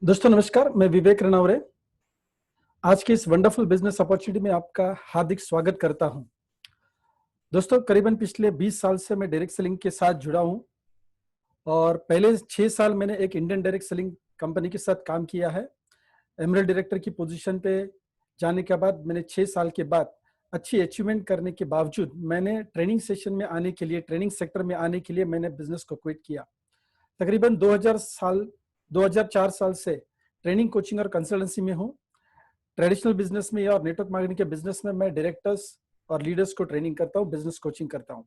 दोस्तों नमस्कार, मैं विवेक रनवरे आज की इस वंडरफुल बिजनेस अपॉर्चुनिटी में आपका हार्दिक स्वागत करता हूं। दोस्तों करीबन पिछले 20 साल से मैं डायरेक्ट सेलिंग के साथ जुड़ा हूं और पहले 6 साल मैंने एक इंडियन डायरेक्ट सेलिंग कंपनी के साथ काम किया है। एमरल्ड डायरेक्टर की पोजीशन पे जाने के बाद मैंने 6 साल के बाद अच्छी अचीवमेंट करने के बावजूद मैंने ट्रेनिंग सेशन में आने के लिए, ट्रेनिंग सेक्टर में आने के लिए मैंने बिजनेस को क्विट किया। तकरीबन 2004 साल से ट्रेनिंग, कोचिंग और कंसल्टेंसी में हूँ। ट्रेडिशनल बिजनेस में और नेटवर्क मार्केटिंग के बिजनेस में मैं डायरेक्टर्स और लीडर्स को ट्रेनिंग करता हूँ, बिजनेस कोचिंग करता हूँ।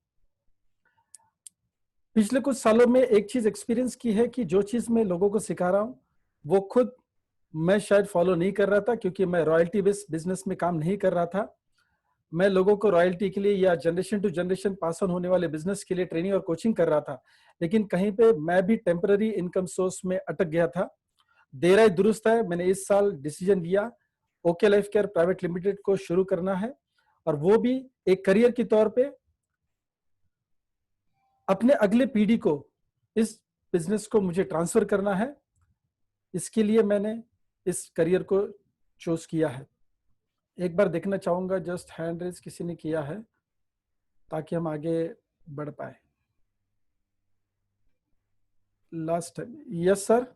पिछले कुछ सालों में एक चीज एक्सपीरियंस की है कि जो चीज मैं लोगों को सिखा रहा हूँ वो खुद मैं शायद फॉलो नहीं कर रहा था, क्योंकि मैं रॉयल्टी बेस्ड बिजनेस में काम नहीं कर रहा था। मैं लोगों को रॉयल्टी के लिए या generation to generation pass on होने वाले बिजनेस के लिए ट्रेनिंग और कोचिंग कर रहा था, लेकिन कहीं पे मैं भी टेम्पररी इनकम सोर्स में अटक गया था। देर आए दुरुस्त है, मैंने इस साल डिसीजन लिया okay life care private limited को शुरू करना है, और वो भी एक करियर के तौर पे अपने अगले पीढ़ी को इस बिजनेस को मुझे ट्रांसफर करना है। इसके लिए मैंने इस करियर को चूज किया है। एक बार देखना चाहूंगा जस्ट हैंड रेज किसी ने किया है ताकि हम आगे बढ़ पाए। Last time yes sir,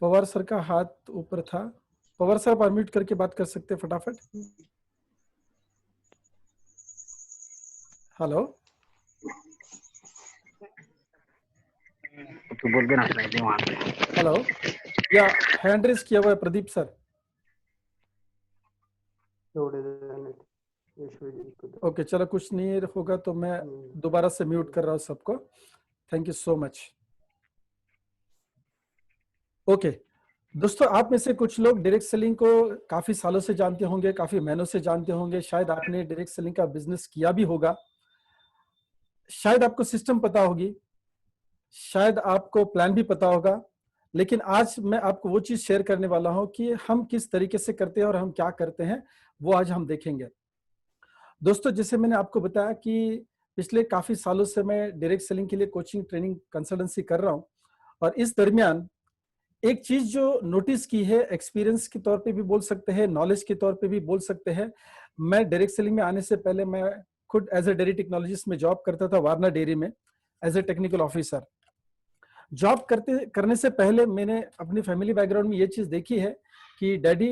Pawar sir का हाथ ऊपर था। पवार सर आप अनम्यूट करके बात कर सकते हैं फटाफट। हेलो, तो बोल देना वहां पे। हेलो, या हैंड रेज किया हुआ है प्रदीप सर। ओके चलो, कुछ नहीं होगा तो मैं दोबारा से म्यूट कर रहा हूँ सबको। Thank you so much. Okay दोस्तों, आप में से कुछ लोग डायरेक्ट सेलिंग को काफी सालों से जानते होंगे, काफी महीनों से जानते होंगे। शायद आपने डायरेक्ट सेलिंग का बिजनेस किया भी होगा, शायद आपको सिस्टम पता होगी, शायद आपको प्लान भी पता होगा। लेकिन आज मैं आपको वो चीज शेयर करने वाला हूं कि हम किस तरीके से करते हैं और हम क्या करते हैं, वो आज हम देखेंगे। दोस्तों जैसे मैंने आपको बताया कि पिछले काफी सालों से मैं डायरेक्ट सेलिंग के लिए कोचिंग, ट्रेनिंग, कंसल्टेंसी कर रहा हूं, और इस दरमियान एक चीज जो नोटिस की है, एक्सपीरियंस के तौर पे भी बोल सकते हैं, नॉलेज के तौर पे भी बोल सकते हैं। मैं डायरेक्ट सेलिंग में आने से पहले मैं खुद एज ए डेयरी टेक्नोलॉजिस्ट में जॉब करता था, वारना डेयरी में as a technical officer. Job करने से पहले मैंने अपनी फैमिली बैकग्राउंड में ये चीज देखी है कि डैडी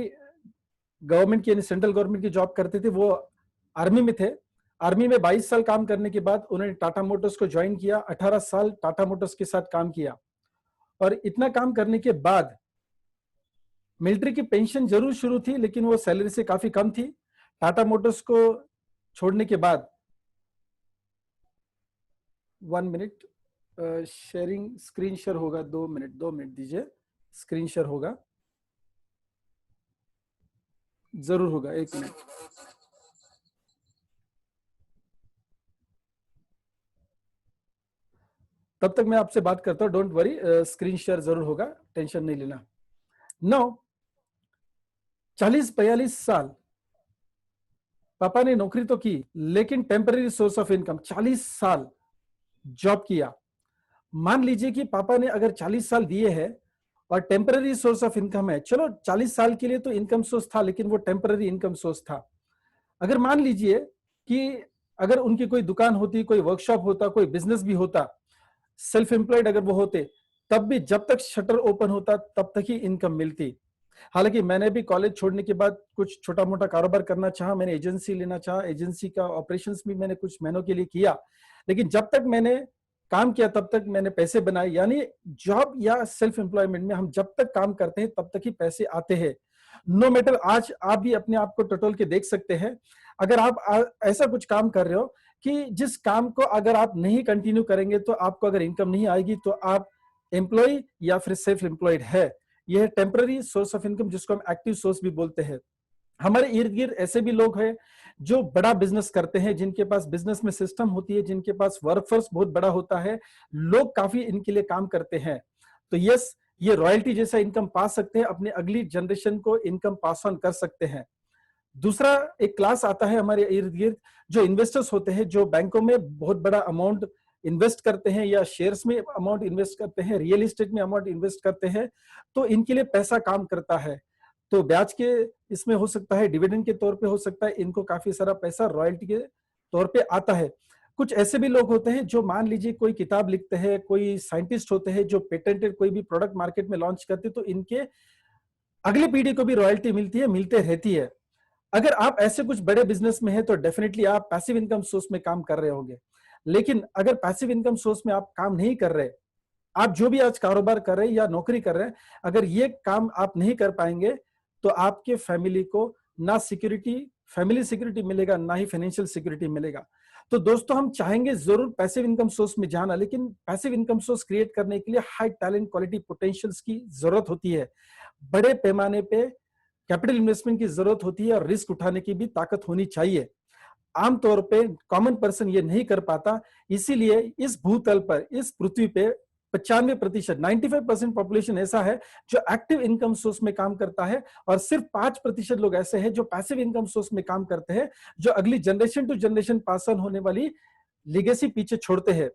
गवर्नमेंट की, यानी सेंट्रल गवर्नमेंट की जॉब करते थे। वो आर्मी में थे। आर्मी में 22 साल काम करने के बाद उन्होंने टाटा मोटर्स को ज्वाइन किया। 18 साल टाटा मोटर्स के साथ काम किया, और इतना काम करने के बाद मिलिट्री की पेंशन जरूर शुरू थी, लेकिन वो सैलरी से काफी कम थी। टाटा मोटर्स को छोड़ने के बाद 1 मिनट, शेयरिंग स्क्रीन शेयर होगा, 2 मिनट दीजिए, स्क्रीन शेयर होगा, जरूर होगा, 1 मिनट। तब तक मैं आपसे बात करता हूँ, डोंट वरी, स्क्रीन शेयर जरूर होगा, टेंशन नहीं लेना। 40-42 साल पापा ने नौकरी तो की, लेकिन टेम्पररी सोर्स ऑफ इनकम 40 साल जॉब किया। मान लीजिए कि पापा ने अगर 40 साल दिए हैं और टेम्पररी सोर्स ऑफ इनकम है, चलो 40 साल के लिए तो इनकम सोर्स था, लेकिन वो टेम्पररी इनकम सोर्स था। अगर मान लीजिए कि अगर उनकी कोई दुकान होती, कोई वर्कशॉप होता, कोई बिजनेस भी होता, सेल्फ एम्प्लॉयड अगर वो होते, तब भी जब तक शटर ओपन होता तब तक ही इनकम मिलती। हालांकि मैंने भी कॉलेज छोड़ने के बाद कुछ छोटा मोटा कारोबार करना चाहा, मैंने एजेंसी लेना चाहा, एजेंसी का ऑपरेशंस भी मैंने कुछ महीनों के लिए किया, लेकिन जब तक मैंने काम किया तब तक मैंने पैसे बनाए। यानी जॉब या सेल्फ एम्प्लॉयमेंट में हम जब तक काम करते हैं तब तक ही पैसे आते हैं। नो मैटर, आज आप भी अपने आप को टटोल के देख सकते हैं। अगर आप ऐसा कुछ काम कर रहे हो कि जिस काम को अगर आप नहीं कंटिन्यू करेंगे तो आपको अगर इनकम नहीं आएगी, तो आप एम्प्लॉय या फिर सेल्फ एम्प्लॉयड है। यह टेम्पररी सोर्स ऑफ इनकम, जिसको हम एक्टिव सोर्स भी बोलते हैं। हमारे इर्द गिर्द ऐसे भी लोग हैं जो बड़ा बिजनेस करते हैं, जिनके पास बिजनेस में सिस्टम होती है, जिनके पास वर्कफोर्स बहुत बड़ा होता है, लोग काफी इनके लिए काम करते हैं। तो यस, ये रॉयल्टी जैसा इनकम पा सकते हैं, अपने अगली जनरेशन को इनकम पास ऑन कर सकते हैं। दूसरा एक क्लास आता है हमारे इर्द गिर्द, जो इन्वेस्टर्स होते हैं, जो बैंकों में बहुत बड़ा अमाउंट इन्वेस्ट करते हैं या शेयर्स में अमाउंट इन्वेस्ट करते हैं, रियल एस्टेट में अमाउंट इन्वेस्ट करते हैं, तो इनके लिए पैसा काम करता है। तो ब्याज के इसमें हो सकता है, डिविडेंड के तौर पे हो सकता है, इनको काफी सारा पैसा रॉयल्टी के तौर पे आता है। कुछ ऐसे भी लोग होते हैं जो मान लीजिए कोई किताब लिखते हैं, कोई साइंटिस्ट होते हैं जो पेटेंटेड कोई भी प्रोडक्ट मार्केट में लॉन्च करते हैं, तो इनके अगली पीढ़ी को भी रॉयल्टी मिलती है, मिलते रहती है। अगर आप ऐसे कुछ बड़े बिजनेस में हैं तो डेफिनेटली आप पैसिव इनकम सोर्स में काम कर रहे होंगे। लेकिन अगर पैसिव इनकम सोर्स में आप काम नहीं कर रहे, आप जो भी आज कारोबार कर रहे हैं या नौकरी कर रहे हैं, अगर ये काम आप नहीं कर पाएंगे तो आपके फैमिली को ना सिक्योरिटी, फैमिली सिक्योरिटी मिलेगा, ना ही फाइनेंशियल सिक्योरिटी मिलेगा। तो दोस्तों, हम चाहेंगे जरूर पैसिव इनकम सोर्स में जाना, लेकिन पैसिव इनकम सोर्स क्रिएट करने के लिए हाई टैलेंट, क्वालिटी, पोटेंशियल्स की जरूरत होती है। बड़े पैमाने पे कैपिटल इन्वेस्टमेंट की जरूरत होती है और रिस्क उठाने की भी ताकत होनी चाहिए। आमतौर पे कॉमन पर्सन ये नहीं कर पाता, इसीलिए इस भूतल पर, इस पृथ्वी पे 95%, 95% पॉपुलेशन ऐसा है जो एक्टिव इनकम सोर्स में काम करता है, और सिर्फ 5% लोग ऐसे हैं जो पैसिव इनकम सोर्स में काम करते हैं, जो अगली generation to generation pass on होने वाली लीगेसी पीछे छोड़ते हैं।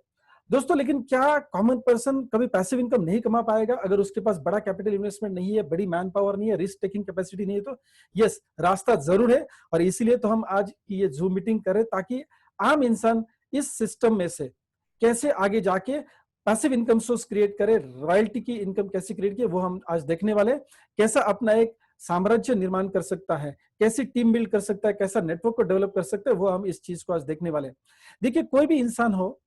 दोस्तों, लेकिन क्या कॉमन पर्सन कभी पैसिव इनकम नहीं कमा पाएगा अगर उसके पास बड़ा कैपिटल इन्वेस्टमेंट नहीं है, बड़ी मैन पावर नहीं है, रिस्क टेकिंग कैपेसिटी नहीं है? तो यस, रास्ता जरूर है, और इसीलिए तो हम आज की ये जूम मीटिंग करें, ताकि आम इंसान इस सिस्टम में से कैसे आगे जाके पैसिव इनकम सोर्स क्रिएट करे, रॉयल्टी की इनकम कैसे क्रिएट किए, वो हम आज देखने वाले हैं। कैसा अपना एक साम्राज्य निर्माण कर सकता है, कैसी टीम बिल्ड कर सकता है, कैसा नेटवर्क को डेवलप कर सकता है, वो हम इस चीज को आज देखने वाले हैं। देखिए, कोई भी इंसान हो,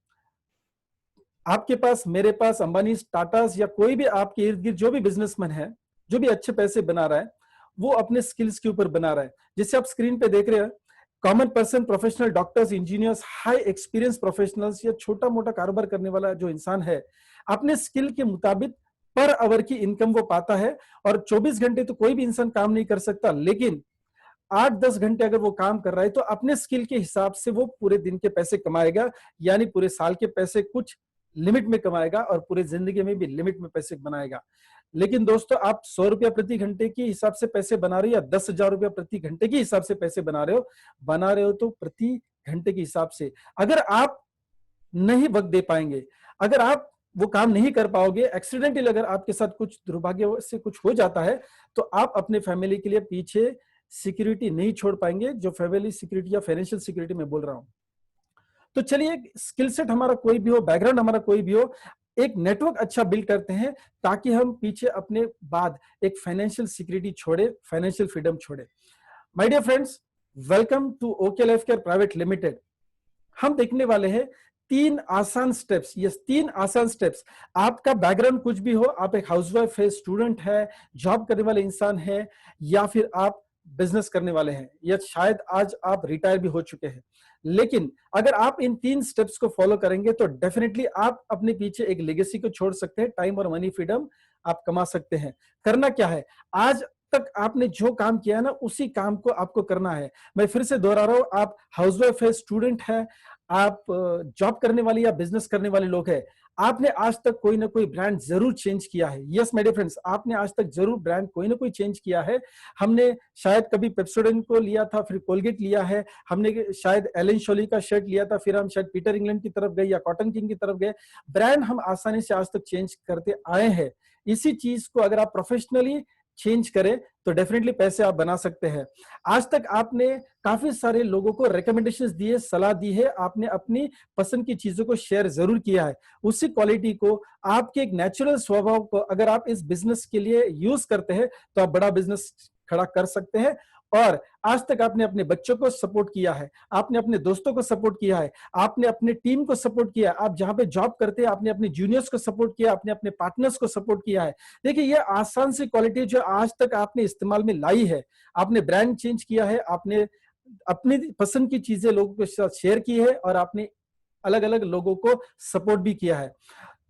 आपके पास, मेरे पास, अंबानी, टाटा या कोई भी आपके इर्द गिर्द जो भी बिजनेसमैन है, जो भी अच्छे पैसे बना रहा है, वो अपने स्किल्स के ऊपर बना रहा है। जैसे आप स्क्रीन पे देख रहे हैं, common person, professional, doctors, engineers, high experience professionals या छोटा मोटा कारोबार करने वाला जो इंसान है, अपने स्किल के मुताबिक पर आवर की इनकम वो पाता है। और 24 घंटे तो कोई भी इंसान काम नहीं कर सकता, लेकिन 8-10 घंटे अगर वो काम कर रहा है तो अपने स्किल के हिसाब से वो पूरे दिन के पैसे कमाएगा, यानी पूरे साल के पैसे कुछ लिमिट में कमाएगा और पूरे जिंदगी में भी लिमिट में पैसे बनाएगा। लेकिन दोस्तों, आप 100 रुपया प्रति घंटे के हिसाब से पैसे बना रहे हो या 10,000 रुपया प्रति घंटे के हिसाब से पैसे बना रहे हो तो प्रति घंटे के हिसाब से। अगर आप नहीं वक्त दे पाएंगे, अगर आप वो काम नहीं कर पाओगे, एक्सीडेंटली अगर आपके साथ कुछ दुर्भाग्य से कुछ हो जाता है, तो आप अपने फैमिली के लिए पीछे सिक्योरिटी नहीं छोड़ पाएंगे, जो फैमिली सिक्योरिटी या फाइनेंशियल सिक्योरिटी में बोल रहा हूं। तो चलिए, स्किल सेट हमारा कोई भी हो, बैकग्राउंड हमारा कोई भी हो, एक नेटवर्क अच्छा बिल्ड करते हैं, ताकि हम पीछे अपने बाद एक फाइनेंशियल सिक्योरिटी छोड़े, फाइनेंशियल फ्रीडम छोड़े। My dear friends, welcome to OK life care private limited. हम देखने वाले हैं 3 आसान स्टेप्स। यस, 3 आसान स्टेप्स। आपका बैकग्राउंड कुछ भी हो, आप एक हाउसवाइफ है, स्टूडेंट है, जॉब करने वाले इंसान है, या फिर आप बिजनेस करने वाले हैं, या शायद आज आप रिटायर भी हो चुके हैं, लेकिन अगर आप इन 3 स्टेप्स को फॉलो करेंगे तो डेफिनेटली आप अपने पीछे एक लेगेसी को छोड़ सकते हैं, टाइम और मनी फ्रीडम आप कमा सकते हैं। करना क्या है, आज तक आपने जो काम किया है ना, उसी काम को आपको करना है। मैं फिर से दोहरा रहा हूं, आप हाउसवाइफ है, स्टूडेंट है, आप जॉब करने वाले या बिजनेस करने वाले लोग हैं, आपने आज तक कोई ना कोई ब्रांड जरूर चेंज किया है। यस माय डियर फ्रेंड्स, आपने आज तक जरूर ब्रांड कोई ना कोई चेंज किया है। हमने शायद कभी पेप्सोडेंट को लिया था, फिर कोलगेट लिया है, हमने शायद एलन शोली का शर्ट लिया था, फिर हम शायद पीटर इंग्लैंड की तरफ गए या कॉटन किंग की तरफ गए। ब्रांड हम आसानी से आज तक चेंज करते आए हैं। इसी चीज को अगर आप प्रोफेशनली चेंज करें तो डेफिनेटली पैसे आप बना सकते हैं। आज तक आपने काफी सारे लोगों को रिकमेंडेशंस दिए, सलाह दी है, आपने अपनी पसंद की चीजों को शेयर जरूर किया है। उसी क्वालिटी को, आपके एक नेचुरल स्वभाव को अगर आप इस बिजनेस के लिए यूज करते हैं तो आप बड़ा बिजनेस खड़ा कर सकते हैं। और आज तक आपने अपने बच्चों को सपोर्ट किया है, आपने अपने दोस्तों को सपोर्ट किया है, आपने अपने टीम को सपोर्ट किया है, आप जहां पे जॉब करते हैं आपने अपने जूनियर्स को सपोर्ट किया, आपने अपने पार्टनर्स को सपोर्ट किया है। देखिए, ये आसान सी क्वालिटी जो आज तक आपने इस्तेमाल में लाई है। आपने ब्रांड चेंज किया है, आपने अपनी पसंद की चीजें लोगों के साथ शेयर की है, और आपने अलग अलग लोगों को सपोर्ट भी किया है।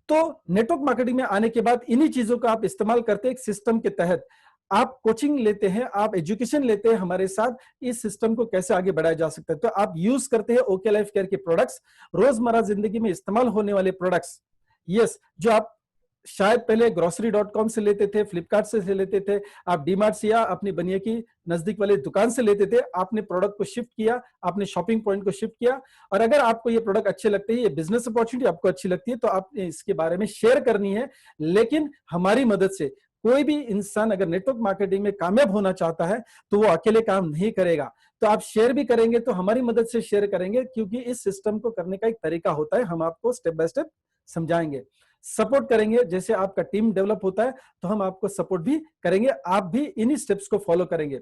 तो नेटवर्क मार्केटिंग में आने के बाद इन्हीं चीजों का आप इस्तेमाल करते हैं। एक सिस्टम के तहत आप कोचिंग लेते हैं, आप एजुकेशन लेते हैं हमारे साथ, इस सिस्टम को कैसे आगे बढ़ाया जा सकता है। तो आप यूज करते हैं ओके लाइफ केयर के प्रोडक्ट्स, रोजमर्रा जिंदगी में इस्तेमाल होने वाले प्रोडक्ट्स। यस, जो आप शायद पहले grocery.com से लेते थे, फ्लिपकार्ट से लेते थे, आप डीमार्ट से या अपनी बनिए की नजदीक वाले दुकान से लेते थे। आपने प्रोडक्ट को शिफ्ट किया, आपने शॉपिंग पॉइंट को शिफ्ट किया, और अगर आपको ये प्रोडक्ट अच्छे लगते हैं, ये बिजनेस अपॉर्चुनिटी आपको अच्छी लगती है, तो आपने इसके बारे में शेयर करनी है। लेकिन हमारी मदद से कोई भी इंसान अगर नेटवर्क मार्केटिंग में कामयाब होना चाहता है तो वो अकेले काम नहीं करेगा। तो आप शेयर भी करेंगे तो हमारी मदद से शेयर करेंगे, क्योंकि इस सिस्टम को करने का एक तरीका होता है, हम आपको स्टेप बाय स्टेप समझाएंगे, सपोर्ट करेंगे। जैसे आपका टीम डेवलप होता है तो हम आपको सपोर्ट भी करेंगे, आप भी इन्हीं स्टेप्स को फॉलो करेंगे।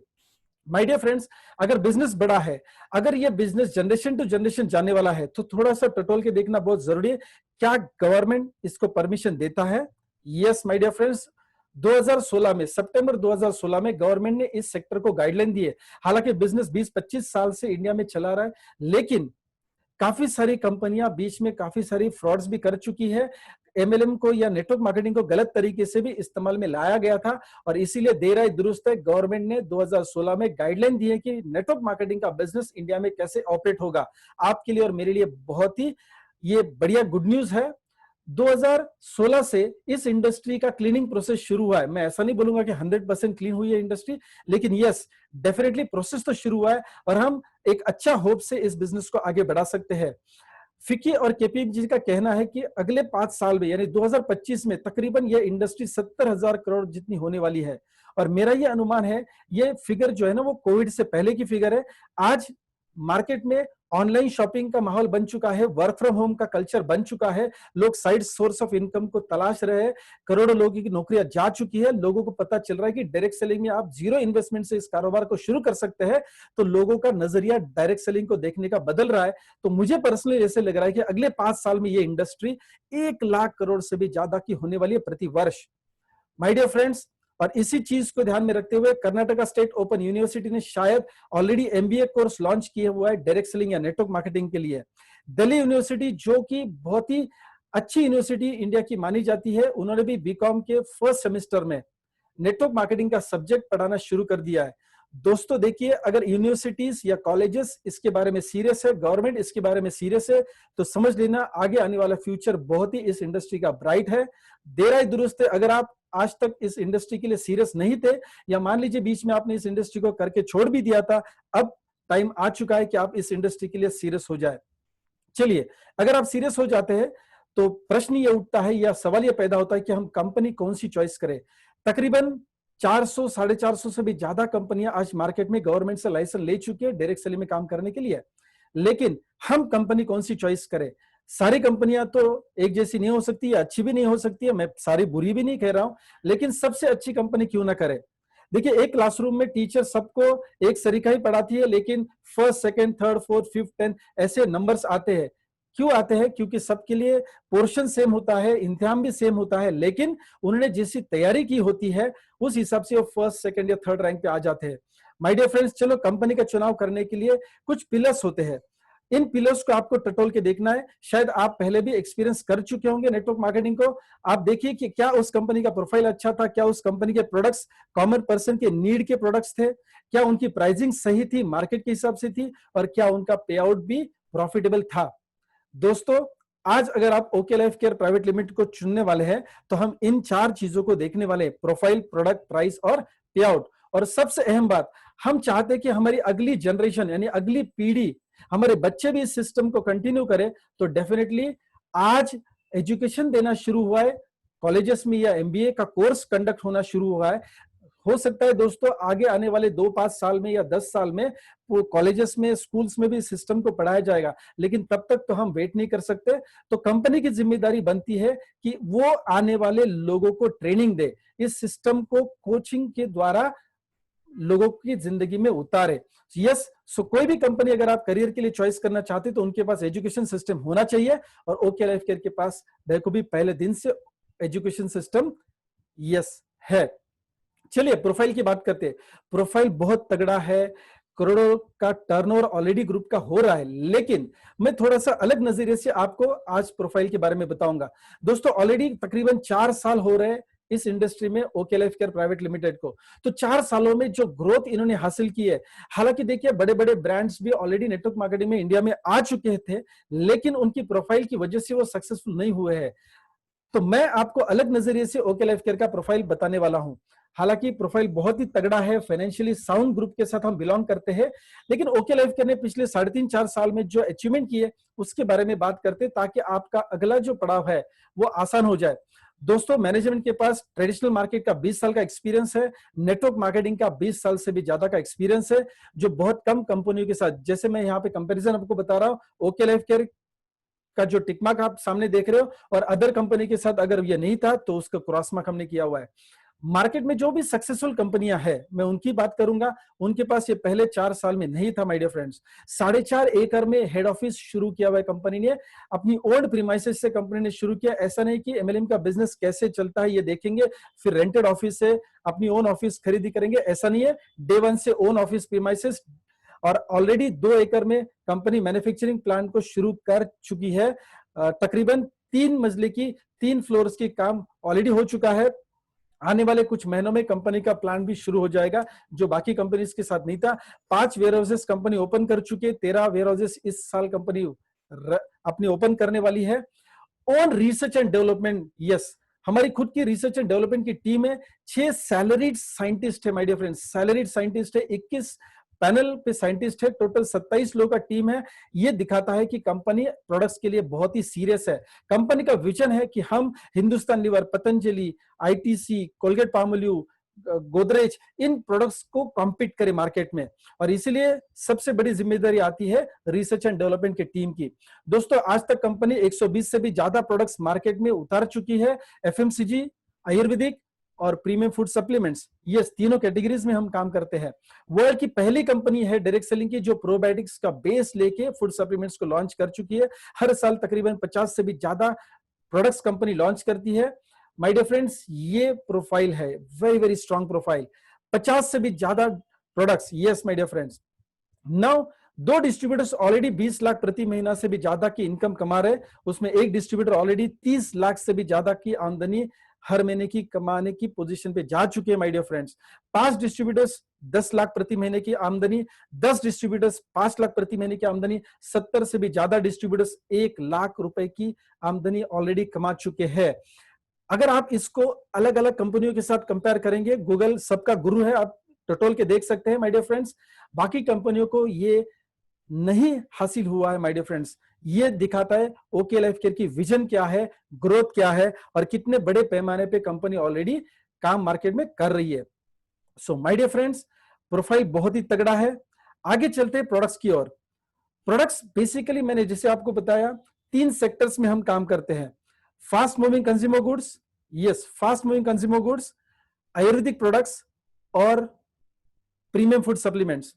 माय डियर फ्रेंड्स, अगर बिजनेस बड़ा है, अगर ये बिजनेस जनरेशन टू जनरेशन जाने वाला है, तो थोड़ा सा टटोल के देखना बहुत जरूरी है। क्या गवर्नमेंट इसको परमिशन देता है? यस माय डियर फ्रेंड्स, 2016 में, सितंबर 2016 में गवर्नमेंट ने इस सेक्टर को गाइडलाइन दी है। हालांकि बिजनेस 20-25 साल से इंडिया में चला रहा है, लेकिन काफी सारी कंपनियां बीच में काफी सारी फ्रॉड्स भी कर चुकी है। एमएलएम को या नेटवर्क मार्केटिंग को गलत तरीके से भी इस्तेमाल में लाया गया था, और इसीलिए देर आए दुरुस्त है, गवर्नमेंट ने 2016 में गाइडलाइन दी है कि नेटवर्क मार्केटिंग का बिजनेस इंडिया में कैसे ऑपरेट होगा। आपके लिए और मेरे लिए बहुत ही ये बढ़िया गुड न्यूज है। 2016 से इस इंडस्ट्री का क्लीनिंग प्रोसेस शुरू हुआ है। मैं ऐसा नहीं बोलूंगा कि 100% क्लीन हुई है इंडस्ट्री, लेकिन यस, डेफिनेटली प्रोसेस तो शुरू हुआ है, और हम एक अच्छा होप से इस बिजनेस को आगे बढ़ा सकते हैं। फिकी और केपी जी का कहना है कि अगले 5 साल में, यानी 2025 में, तकरीबन यह इंडस्ट्री 70,000 करोड़ जितनी होने वाली है। और मेरा यह अनुमान है, ये फिगर जो है ना, वो कोविड से पहले की फिगर है। आज मार्केट में ऑनलाइन शॉपिंग का माहौल बन चुका है, वर्क फ्रॉम होम का कल्चर बन चुका है, लोग साइड सोर्स ऑफ इनकम को तलाश रहे हैं, करोड़ों लोगों की नौकरियां जा चुकी है, लोगों को पता चल रहा है कि डायरेक्ट सेलिंग में आप जीरो इन्वेस्टमेंट से इस कारोबार को शुरू कर सकते हैं। तो लोगों का नजरिया डायरेक्ट सेलिंग को देखने का बदल रहा है। तो मुझे पर्सनली ऐसे लग रहा है कि अगले 5 साल में ये इंडस्ट्री 1 लाख करोड़ से भी ज्यादा की होने वाली है प्रति वर्ष। माय डियर फ्रेंड्स, और इसी चीज को ध्यान में रखते हुए कर्नाटका स्टेट ओपन यूनिवर्सिटी ने शायद ऑलरेडी एमबीए कोर्स लॉन्च किया हुआ है डायरेक्ट सेलिंग या नेटवर्क मार्केटिंग के लिए। दिल्ली यूनिवर्सिटी, जो कि बहुत ही अच्छी यूनिवर्सिटी इंडिया की मानी जाती है, उन्होंने भी बीकॉम के फर्स्ट सेमेस्टर में नेटवर्क मार्केटिंग का सब्जेक्ट पढ़ाना शुरू कर दिया है। दोस्तों देखिए, अगर यूनिवर्सिटीज या कॉलेजेस इसके बारे में सीरियस है, गवर्नमेंट इसके बारे में सीरियस है, तो समझ लेना आगे आने वाला फ्यूचर बहुत ही इस इंडस्ट्री का ब्राइट है। देर आए दुरुस्त है, अगर आप आज तक इस इंडस्ट्री के लिए सीरियस नहीं थे, या मान लीजिए बीच में आपने इस इंडस्ट्री को करके छोड़ भी दिया था, अब टाइम आ चुका है कि आप इस इंडस्ट्री के लिए सीरियस हो जाए। चलिए, अगर आप सीरियस हो जाते हैं तो प्रश्न ये उठता है या सवाल ये पैदा होता है कि हम कंपनी कौन सी चॉइस करें। तकरीबन 400 450 से भी ज्यादा कंपनियां आज मार्केट में गवर्नमेंट से लाइसेंस ले चुकी है डायरेक्ट सेलिंग में काम करने के लिए, लेकिन हम कंपनी कौन सी चॉइस करें? सारी कंपनियां तो एक जैसी नहीं हो सकती है, अच्छी भी नहीं हो सकती है, मैं सारी बुरी भी नहीं कह रहा हूं, लेकिन सबसे अच्छी कंपनी क्यों ना करे? देखिए, एक क्लासरूम में टीचर सबको एक सरीका ही पढ़ाती है, लेकिन first, second, third, fourth, fifth, 10 ऐसे नंबर्स आते हैं। क्यों आते हैं? क्योंकि सबके लिए पोर्शन सेम होता है, इंतजाम भी सेम होता है, लेकिन उन्होंने जैसी तैयारी की होती है उस हिसाब से वो फर्स्ट, सेकंड या थर्ड रैंक पे आ जाते हैं। माय डियर फ्रेंड्स, चलो, कंपनी का चुनाव करने के लिए कुछ पिलर्स होते हैं। इन पिलर्स को आपको टटोल के देखना है। शायद आप पहले भी एक्सपीरियंस कर चुके होंगे नेटवर्क मार्केटिंग को। आप देखिए कि क्या उस कंपनी का प्रोफाइल अच्छा था, क्या उस कंपनी के प्रोडक्ट्स कॉमन पर्सन के नीड के प्रोडक्ट्स थे, क्या उनकी प्राइसिंग सही थी, मार्केट के हिसाब से थी, और क्या उनका पे आउट भी प्रॉफिटेबल था। दोस्तों, आज अगर आप okay life care private limited को चुनने वाले हैं तो हम इन 4 चीजों को देखने वाले हैं: प्रोफाइल, प्रोडक्ट, प्राइस और पे आउट। और सबसे अहम बात, हम चाहते हैं कि हमारी अगली जनरेशन यानी अगली पीढ़ी, हमारे बच्चे भी इस सिस्टम को कंटिन्यू करें। तो डेफिनेटली आज एजुकेशन देना शुरू हुआ है, कॉलेजेस में या एमबीए का कोर्स कंडक्ट होना शुरू हुआ है। हो सकता है दोस्तों आगे आने वाले 2-5 साल में या 10 साल में वो कॉलेजेस में, स्कूल्स में भी सिस्टम को पढ़ाया जाएगा, लेकिन तब तक तो हम वेट नहीं कर सकते। तो कंपनी की जिम्मेदारी बनती है कि वो आने वाले लोगों को ट्रेनिंग दे, इस सिस्टम को कोचिंग के द्वारा लोगों की जिंदगी में उतारे। यस, सो कोई भी कंपनी अगर आप करियर के लिए चॉइस करना चाहते तो उनके पास एजुकेशन सिस्टम होना चाहिए, और ओके लाइफ केयर के पास देखो भी पहले दिन से एजुकेशन सिस्टम यस है। चलिए, प्रोफाइल की बात करते हैं। प्रोफाइल बहुत तगड़ा है, करोड़ों का टर्नओवर ऑलरेडी ग्रुप का हो रहा है, लेकिन मैं थोड़ा सा अलग नजरिए से आपको आज प्रोफाइल के बारे में बताऊंगा। दोस्तों, ऑलरेडी तकरीबन 4 साल हो रहे हैं इस इंडस्ट्री में okay life care private limited को। तो 4 सालों में जो ग्रोथ इन्होंने हासिल की है, हालांकि देखिए बड़े बड़े ब्रांड्स भी ऑलरेडी नेटवर्क मार्केटिंग में इंडिया में आ चुके थे, लेकिन उनकी प्रोफाइल की वजह से वो सक्सेसफुल नहीं हुए हैं। तो मैं आपको अलग नजरिए से ओके लाइफ केयर का प्रोफाइल बताने वाला हूं। हालांकि प्रोफाइल बहुत ही तगड़ा है, फाइनेंशियली साउंड ग्रुप के साथ हम बिलोंग करते हैं, लेकिन ओके लाइफ केयर ने पिछले 3.5-4 साल में जो अचीवमेंट किए उसके बारे में बात करते, ताकि आपका अगला जो पड़ाव है वो आसान हो जाए। दोस्तों, मैनेजमेंट के पास ट्रेडिशनल मार्केट का 20 साल का एक्सपीरियंस है, नेटवर्क मार्केटिंग का 20 साल से भी ज्यादा का एक्सपीरियंस है, जो बहुत कम कंपनियों के साथ, जैसे मैं यहाँ पे कंपैरिजन आपको बता रहा हूँ, ओके लाइफ केयर का जो टिक मार्क आप सामने देख रहे हो और अदर कंपनी के साथ अगर ये नहीं था तो उसका क्रॉस मार्क हमने किया हुआ है। मार्केट में जो भी सक्सेसफुल कंपनियां हैं, मैं उनकी बात करूंगा, उनके पास ये पहले 4 साल में नहीं था माय डियर फ्रेंड्स। 4.5 एकड़ में हेड ऑफिस शुरू किया हुआ है कंपनी ने, अपनी ओल्ड प्रीमाइसेस से कंपनी ने शुरू किया। ऐसा नहीं कि एमएलएम का बिजनेस कैसे चलता है ये देखेंगे फिर रेंटेड ऑफिस से अपनी ओन ऑफिस खरीदी करेंगे, ऐसा नहीं है। डे 1 से ओन ऑफिस प्रीमाइसेस, और ऑलरेडी 2 एकड़ में कंपनी मैन्युफैक्चरिंग प्लांट को शुरू कर चुकी है। तकरीबन 3 मंजिले की 3 फ्लोर्स की काम ऑलरेडी हो चुका है। आने वाले कुछ महीनों में कंपनी का प्लान भी शुरू हो जाएगा, जो बाकी कंपनीज के साथ नहीं था। 5 वेयर हाउसेस कंपनी ओपन कर चुकी है, 13 वेयर हाउसेस इस साल कंपनी अपनी ओपन करने वाली है। Own research and development, yes, हमारी खुद की रिसर्च एंड डेवलपमेंट की टीम है। 6 सैलरीड साइंटिस्ट है my dear friends, salaried scientist है। 21 पैनल पे साइंटिस्ट है, टोटल 27 लोगों का टीम है। ये दिखाता है कि कंपनी प्रोडक्ट्स के लिए बहुत ही सीरियस है। कंपनी का विजन है कि हम Hindustan Lever, Patanjali, ITC, Colgate Palmolive, Godrej, इन प्रोडक्ट्स को कॉम्पीट करें मार्केट में, और इसीलिए सबसे बड़ी जिम्मेदारी आती है रिसर्च एंड डेवलपमेंट की टीम की। दोस्तों, आज तक कंपनी 120 से भी ज्यादा प्रोडक्ट्स मार्केट में उतार चुकी है। एफएमसीजी, आयुर्वेदिक और प्रीमियम फूड सप्लीमेंट्स, ये तीनों कैटेगरीज में हम काम करते हैं। वर्ल्ड की पहली कंपनी है डायरेक्ट सेलिंग की जो प्रोबायोटिक्स का बेस लेके फूड सप्लीमेंट्स को लॉन्च कर चुकी है। हर साल तकरीबन 50 से भी ज्यादा प्रोडक्ट्स कंपनी लॉन्च करती है। माय डियर फ्रेंड्स, ये प्रोफाइल है, वेरी वेरी स्ट्रॉन्ग प्रोफाइल। 50 से भी ज्यादा products, yes my dear friends. Now 2 distributors already 20 lakh प्रति महीना से भी ज्यादा की इनकम कमा रहे, उसमें एक डिस्ट्रीब्यूटर ऑलरेडी 30 लाख से भी ज्यादा की आमदनी हर महीने की कमाने की पोजीशन पे जा चुके हैं my dear friends. 5 distributors 10 lakh प्रति महीने की आमदनी, 10 डिस्ट्रीब्यूटर्स 5 लाख प्रति महीने की आमदनी, 70 से भी ज्यादा डिस्ट्रीब्यूटर्स 1 लाख रुपए की आमदनी ऑलरेडी कमा चुके हैं। अगर आप इसको अलग अलग कंपनियों के साथ कंपेयर करेंगे, गूगल सबका गुरु है, आप टटोल के देख सकते हैं माय डियर फ्रेंड्स। बाकी कंपनियों को ये नहीं हासिल हुआ है माय डियर फ्रेंड्स। ये दिखाता है ओके लाइफ केयर की विजन क्या है, ग्रोथ क्या है, और कितने बड़े पैमाने पे कंपनी ऑलरेडी काम मार्केट में कर रही है। So my dear friends, profile बहुत ही तगड़ा है। आगे चलते हैं प्रोडक्ट्स की ओर। प्रोडक्ट्स बेसिकली मैंने जैसे आपको बताया 3 सेक्टर्स में हम काम करते हैं। Fast moving consumer goods, yes, fast moving consumer goods, Ayurvedic products और प्रीमियम फूड सप्लीमेंट्स।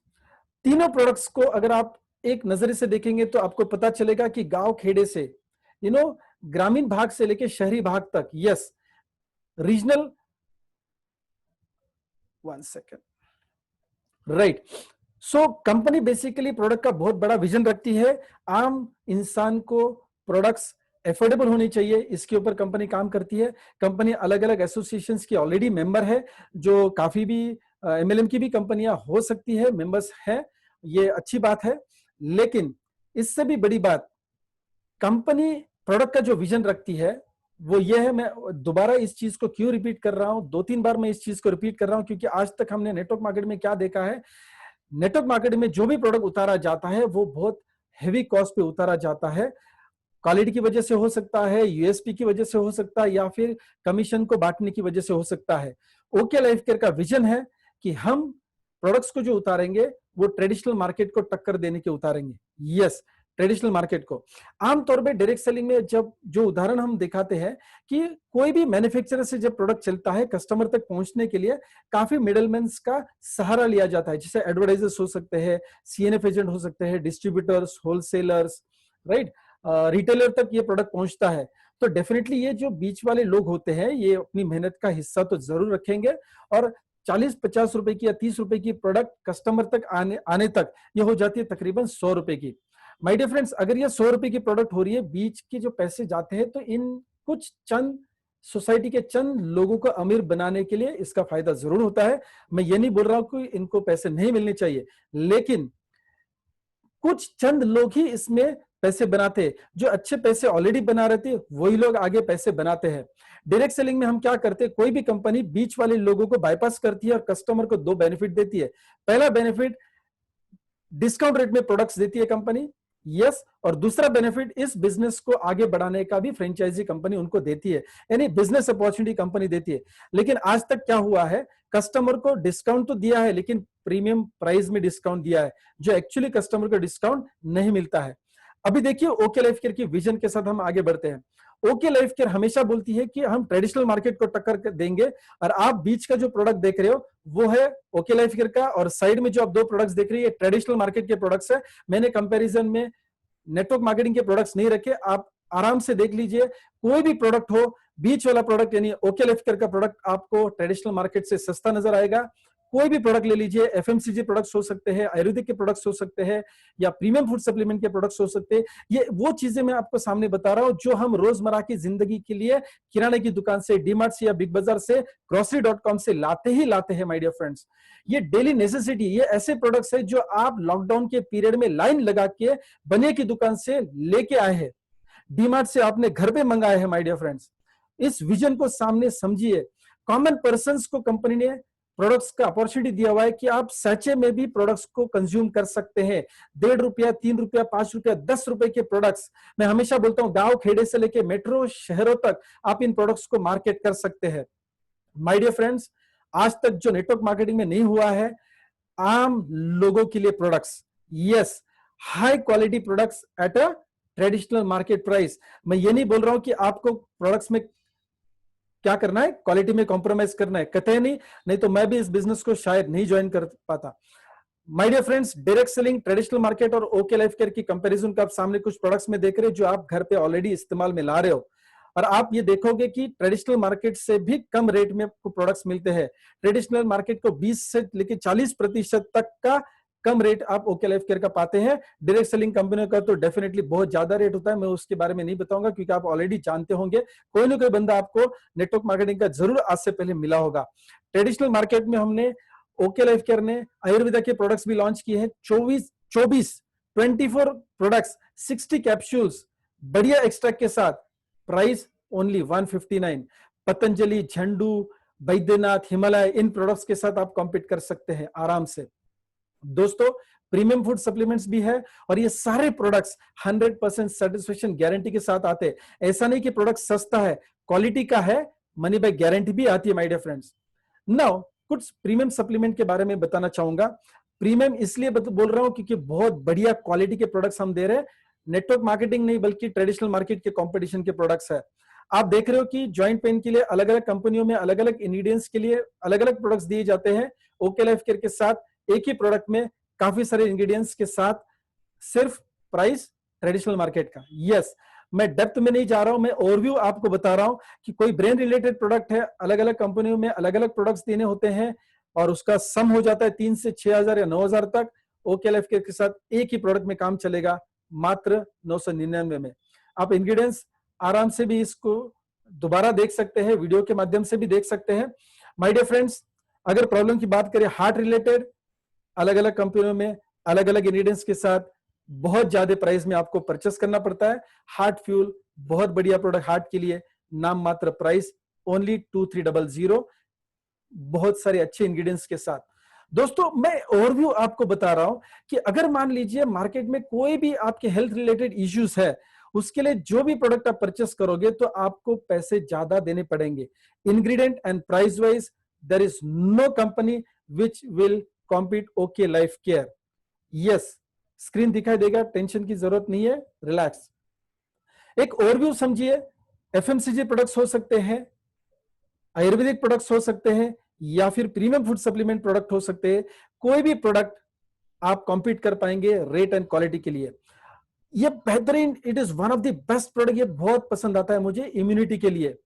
तीनों प्रोडक्ट्स को अगर आप एक नजर से देखेंगे तो आपको पता चलेगा कि गांव खेड़े से ग्रामीण भाग से लेकर शहरी भाग तक, yes, regional, 1 second, right. So company basically product का बहुत बड़ा विजन रखती है। आम इंसान को प्रोडक्ट्स एफोर्डेबल होनी चाहिए, इसके ऊपर कंपनी काम करती है। कंपनी अलग अलग एसोसिएशंस की ऑलरेडी मेंबर है, जो काफी भी एमएलएम की भी कंपनियां हो सकती है मेंबर्स है, ये अच्छी बात है। लेकिन इससे भी बड़ी बात, कंपनी प्रोडक्ट का जो विजन रखती है वो ये है। मैं दोबारा इस चीज को क्यों रिपीट कर रहा हूं, 2-3 बार मैं इस चीज को रिपीट कर रहा हूं, क्योंकि आज तक हमने नेटवर्क मार्केट में क्या देखा है, नेटवर्क मार्केट में जो भी प्रोडक्ट उतारा जाता है वो बहुत हेवी कॉस्ट पे उतारा जाता है। क्वालिटी की वजह से हो सकता है, यूएसपी की वजह से हो सकता है, या फिर कमीशन को बांटने की वजह से हो सकता है। ओके लाइफ केयर का विजन है कि हम प्रोडक्ट्स को जो उतारेंगे वो ट्रेडिशनल मार्केट को टक्कर देने के उतारेंगे, यस, ट्रेडिशनल मार्केट को। आमतौर पे डायरेक्ट सेलिंग में जब जो उदाहरण हम दिखाते हैं कि कोई भी मैन्युफैक्चरर से जब प्रोडक्ट चलता है कस्टमर तक पहुंचने के लिए काफी मिडलमैन्स का सहारा लिया जाता है, जैसे एडवर्टाइजर्स हो सकते हैं, सीएनएफ एजेंट हो सकते हैं, डिस्ट्रीब्यूटर्स, होलसेलर्स, राइट, रिटेलर तक ये प्रोडक्ट पहुंचता है। तो डेफिनेटली ये जो बीच वाले लोग होते हैं ये अपनी मेहनत का हिस्सा तो जरूर रखेंगे, और 40-50 रुपए की या 30 रुपए की प्रोडक्ट कस्टमर तक आने तक ये हो जाती है तकरीबन 100 रुपए की। माय डियर फ्रेंड्स, अगर ये 100 रुपए की प्रोडक्ट हो रही है, बीच के जो पैसे जाते हैं तो इन कुछ चंद सोसाइटी के चंद लोगों को अमीर बनाने के लिए इसका फायदा जरूर होता है। मैं ये नहीं बोल रहा हूं कि इनको पैसे नहीं मिलने चाहिए, लेकिन कुछ चंद लोग ही इसमें पैसे बनाते हैं, जो अच्छे पैसे ऑलरेडी बना रहे थे वही लोग आगे पैसे बनाते हैं। डायरेक्ट सेलिंग में हम क्या करते हैं, कोई भी कंपनी बीच वाले लोगों को बाईपास करती है और कस्टमर को दो बेनिफिट देती है। पहला बेनिफिट, डिस्काउंट रेट में प्रोडक्ट्स देती है कंपनी, यस, और दूसरा बेनिफिट, इस बिजनेस को आगे बढ़ाने का भी फ्रेंचाइजी कंपनी उनको देती है, यानी बिजनेस अपॉर्चुनिटी कंपनी देती है। लेकिन आज तक क्या हुआ है, कस्टमर को डिस्काउंट तो दिया है लेकिन प्रीमियम प्राइस में डिस्काउंट दिया है, जो एक्चुअली कस्टमर को डिस्काउंट नहीं मिलता है। अभी देखिए ओके लाइफ केयर की विजन के साथ हम आगे बढ़ते हैं। ओके लाइफ केयर हमेशा बोलती है कि हम ट्रेडिशनल मार्केट को टक्कर देंगे, और आप बीच का जो प्रोडक्ट देख रहे हो वो है ओके लाइफ केयर का, और साइड में जो आप दो प्रोडक्ट्स देख रही है ट्रेडिशनल मार्केट के प्रोडक्ट्स है। मैंने कंपैरिजन में नेटवर्क मार्केटिंग के प्रोडक्ट्स नहीं रखे, आप आराम से देख लीजिए। कोई भी प्रोडक्ट हो, बीच वाला प्रोडक्ट यानी ओके लाइफ केयर का प्रोडक्ट आपको ट्रेडिशनल मार्केट से सस्ता नजर आएगा। कोई भी प्रोडक्ट ले लीजिए, एफएमसीजी प्रोडक्ट्स हो सकते हैं, आयुर्वेदिक के प्रोडक्ट्स हो सकते हैं, या प्रीमियम फूड सप्लीमेंट के प्रोडक्ट्स हो सकते हैं। ये वो चीजें मैं आपको सामने बता रहा हूं जो हम रोजमर्रा की जिंदगी के लिए किराने की दुकान से, डीमार्ट से या बिग बाजार से, ग्रोसरी.com से लाते हैं माय डियर फ्रेंड्स। ये डेली नेसेसिटी, ये ऐसे प्रोडक्ट्स है जो आप लॉकडाउन के पीरियड में लाइन लगा के बनिए की दुकान से लेके आए हैं, डीमार्ट से आपने घर पे मंगाए हैं माय डियर फ्रेंड्स। इस विजन को सामने समझिए। कॉमन पर्संस को कंपनी ने प्रोडक्ट्स का अपॉर्चुनिटी दिया हुआ है कि आप सैचे में भी प्रोडक्ट्स को कंज्यूम कर सकते हैं। 1.5 रुपया, 3 रुपया, 5 रुपया, 10 रुपए के प्रोडक्ट्स, मैं हमेशा बोलता हूं गांव खेड़े से लेके मेट्रो शहरों तक आप इन प्रोडक्ट्स को मार्केट कर सकते हैं। माय डियर फ्रेंड्स, आज तक जो नेटवर्क मार्केटिंग में नहीं हुआ है, आम लोगों के लिए products, yes, high quality products at a traditional market price. मैं ये नहीं बोल रहा हूं कि आपको प्रोडक्ट्स में क्या करना है, क्वालिटी में कॉम्प्रोमाइज करना है, कतई नहीं तो मैं भी इस बिजनेस को शायद नहीं ज्वाइन कर पाता। My dear friends, direct selling, traditional market और ओके लाइफ केयर की कंपैरिजन का आप सामने कुछ प्रोडक्ट्स में देख रहे हैं जो आप घर पे ऑलरेडी इस्तेमाल में ला रहे हो, और आप ये देखोगे कि ट्रेडिशनल मार्केट से भी कम रेट में आपको प्रोडक्ट्स मिलते हैं। ट्रेडिशनल मार्केट को 20 से लेकर 40% तक का कम रेट आप ओके लाइफ केयर का पाते हैं। डायरेक्ट सेलिंग कंपनियों का तो डेफिनेटली बहुत ज्यादा रेट होता है, मैं उसके बारे में नहीं बताऊंगा क्योंकि आप ऑलरेडी जानते होंगे, कोई ना कोई बंदा आपको नेटवर्क मार्केटिंग का जरूर आज से पहले मिला होगा। ट्रेडिशनल मार्केट में हमने ओके लाइफ केयर ने आयुर्वेदा के प्रोडक्ट्स भी लॉन्च किए हैं। 24 प्रोडक्ट्स, 60 कैप्सूल्स, बढ़िया एक्सट्रैक्ट के साथ, प्राइस ओनली 159। पतंजलि, झंडू, बैद्यनाथ, हिमालय, इन प्रोडक्ट्स के साथ आप कॉम्पीट कर सकते हैं आराम से। दोस्तों, प्रीमियम फूड सप्लीमेंट्स भी है, और ये सारे प्रोडक्ट्स 100% सेटिस्फेक्शन गारंटी के साथ आते हैं। ऐसा नहीं कि प्रोडक्ट सस्ता है, क्वालिटी का है, मनी बैक गारंटी भी आती है माय डियर फ्रेंड्स। नाउ कुछ प्रीमियम सप्लीमेंट के बारे में बताना चाहूंगा। प्रीमियम इसलिए बोल रहा हूं क्योंकि बहुत बढ़िया क्वालिटी के प्रोडक्ट्स हम दे रहे हैं, नेटवर्क मार्केटिंग नहीं बल्कि ट्रेडिशनल मार्केट के कंपटीशन के प्रोडक्ट्स है। आप देख रहे हो कि जॉइंट पेन के लिए अलग अलग कंपनियों में अलग अलग इंग्रेडिएंट्स के लिए अलग अलग प्रोडक्ट्स दिए जाते हैं। ओके लाइफ केयर के साथ एक ही प्रोडक्ट में काफी सारे इंग्रेडिएंट्स के साथ सिर्फ प्राइस ट्रेडिशनल मार्केट का। यस, मैं डेप्थ में नहीं जा रहा हूं, मैं ओवरव्यू आपको बता रहा हूं कि कोई ब्रेन रिलेटेड प्रोडक्ट है, अलग अलग कंपनियों में अलग अलग प्रोडक्ट्स देने होते हैं और उसका सम हो जाता है 3 से 6,000 या 9,000 तक। ओके लाइफ केयर के साथ एक ही प्रोडक्ट में काम चलेगा मात्र 999 में। आप इंग्रेडिएंट्स आराम से भी इसको दोबारा देख सकते हैं, वीडियो के माध्यम से भी देख सकते हैं। माय डियर फ्रेंड्स, अगर प्रॉब्लम की बात करें हार्ट रिलेटेड, अलग अलग कंपनियों में अलग अलग इंग्रेडिएंट्स के साथ बहुत ज्यादा प्राइस में आपको परचेस करना पड़ता है। हार्ट फ्यूल बहुत बढ़िया प्रोडक्ट हार्ट के लिए, नाम मात्र प्राइस ओनली 2300, बहुत सारे अच्छे इंग्रेडिएंट्स के साथ। दोस्तों, मैं ओवरव्यू आपको बता रहा हूं कि अगर मान लीजिए मार्केट में कोई भी आपके हेल्थ रिलेटेड इश्यूज है, उसके लिए जो भी प्रोडक्ट आप परचेस करोगे तो आपको पैसे ज्यादा देने पड़ेंगे। Ingredient and price wise there is no company which will compete OK life care. Yes, screen दिखाई देगा, टेंशन की जरूरत नहीं है, रिलैक्स। एक ओवरव्यू समझिए। एफएमसीजी प्रोडक्ट्स हो सकते हैं, आयुर्वेदिक प्रोडक्ट्स हो सकते हैं, या फिर प्रीमियम फूड सप्लीमेंट प्रोडक्ट हो सकते हैं। कोई भी प्रोडक्ट आप कॉम्पीट कर पाएंगे रेट एंड क्वालिटी के लिए। ये बेहतरीन, it is one of the best product, ये बहुत पसंद आता है मुझे इम्यूनिटी के लिए।